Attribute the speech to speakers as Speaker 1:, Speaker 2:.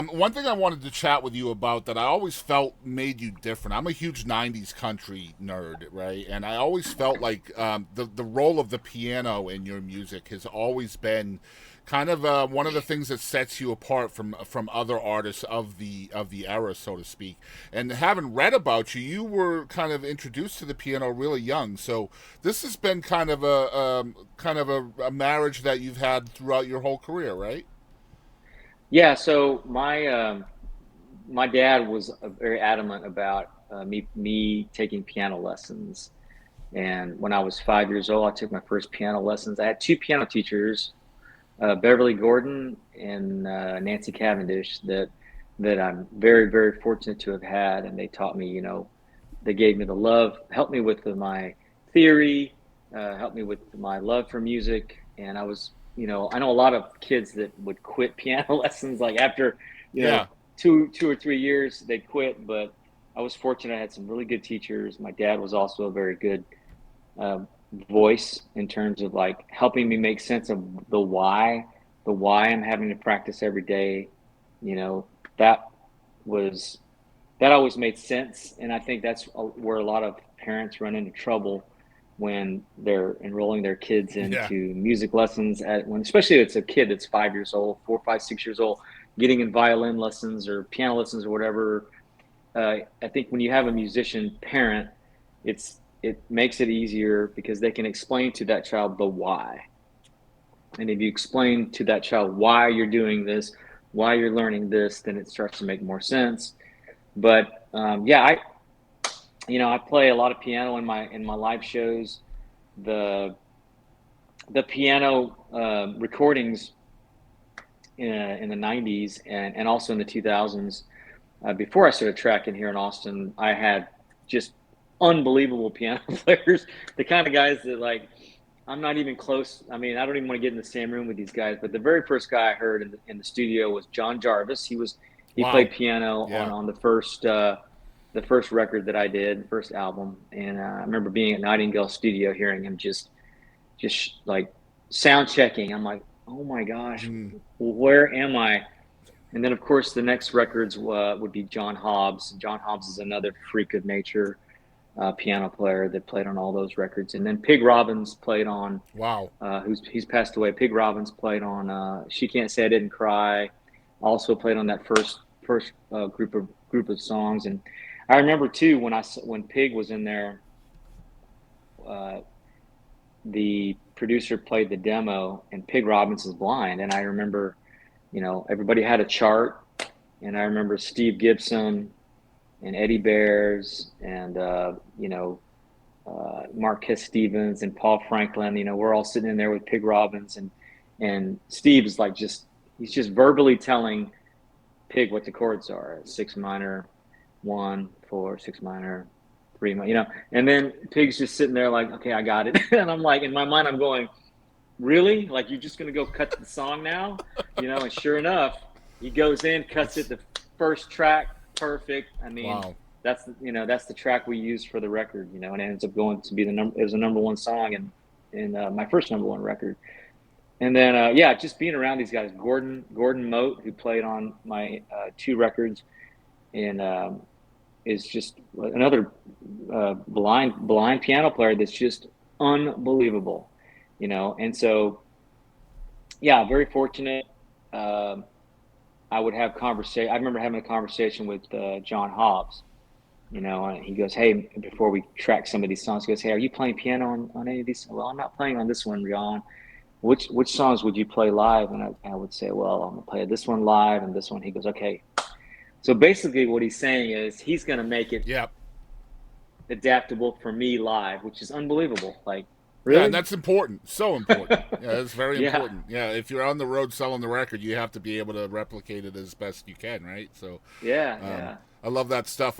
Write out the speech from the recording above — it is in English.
Speaker 1: One thing I wanted to chat with you about that I always felt made you different. I'm a huge '90s country nerd, right? And I always felt like the role of the piano in your music has always been kind of one of the things that sets you apart from other artists of the era, so to speak. And having read about you, you were kind of introduced to the piano really young. So this has been kind of a marriage that you've had throughout your whole career, right?
Speaker 2: Yeah, so my dad was very adamant about me taking piano lessons. And when I was 5 years old, I took my first piano lessons. I had two piano teachers, Beverly Gordon and Nancy Cavendish, that I'm very, very fortunate to have had. And they taught me, they gave me the love, helped me with my theory, helped me with my love for music. And I know a lot of kids that would quit piano lessons like after, you know,
Speaker 1: Yeah.
Speaker 2: 2 or 3 years they'd quit. But I was fortunate; I had some really good teachers. My dad was also a very good uh, voice in terms of like helping me make sense of the why I'm having to practice every day. You know, that was that always made sense. And I think that's where a lot of parents run into trouble when they're enrolling their kids
Speaker 1: Yeah.
Speaker 2: into music lessons especially if it's a kid that's 5 years old, 4, 5, 6 years old, getting in violin lessons or piano lessons or whatever. I think when you have a musician parent, it makes it easier because they can explain to that child the why. And if you explain to that child why you're doing this, why you're learning this, then it starts to make more sense. But yeah, I play a lot of piano in my live shows. The the piano recordings in the '90s and also in the 2000s. Before I started tracking here in Austin, I had just unbelievable piano players. The kind of guys that like I'm not even close. I mean, I don't even want to get in the same room with these guys. But the very first guy I heard in the studio was John Jarvis. He played
Speaker 1: Wow.
Speaker 2: piano on
Speaker 1: Yeah.
Speaker 2: on the first record that I did, the first album. And I remember being at Nightingale Studio, hearing him just like sound checking. I'm like, oh my gosh,
Speaker 1: Mm.
Speaker 2: where am I? And then, of course, the next records would be John Hobbs. John Hobbs is another freak of nature piano player that played on all those records. And then Pig Robbins played on,
Speaker 1: Wow.
Speaker 2: he's passed away. Pig Robbins played on "She Can't Say I Didn't Cry." Also played on that first group of songs. And I remember too when Pig was in there, uh, the producer played the demo, and Pig Robbins is blind. And I remember, everybody had a chart, and I remember Steve Gibson and Eddie Bears and Marquez Stevens and Paul Franklin. We're all sitting in there with Pig Robbins, and Steve is like he's just verbally telling Pig what the chords are: six minor, 1, 4, six minor, three minor. And then Pig's just sitting there like, okay, I got it. And I'm like, in my mind, I'm going, really? Like, you're just gonna go cut the song now? And sure enough, he goes in, cuts it
Speaker 1: That's
Speaker 2: the first track, perfect. I mean,
Speaker 1: wow.
Speaker 2: that's the track we used for the record, and it ends up going to be the number. It was a number one song in my first number one record. And then yeah, just being around these guys, Gordon Mote, who played on my two records, and is just another blind piano player that's just unbelievable. And so yeah, very fortunate. Um, I would have conversation. I remember having a conversation with John Hobbs. And he goes, "Hey, before we track some of these songs, he goes, hey, are you playing piano on any of these?" "Well, I'm not playing on this one, John. Which songs would you play live?" And I would say, "Well, I'm gonna play this one live and this one." He goes, "Okay." So basically, what he's saying is he's gonna make it
Speaker 1: Yeah.
Speaker 2: adaptable for me live, which is unbelievable. Like,
Speaker 1: Yeah, and
Speaker 2: really?
Speaker 1: that's important. So important. Yeah, that's very
Speaker 2: Yeah,
Speaker 1: important. Yeah, if you're on the road selling the record, you have to be able to replicate it as best you can, right? So,
Speaker 2: yeah,
Speaker 1: um,
Speaker 2: yeah.
Speaker 1: I love that stuff.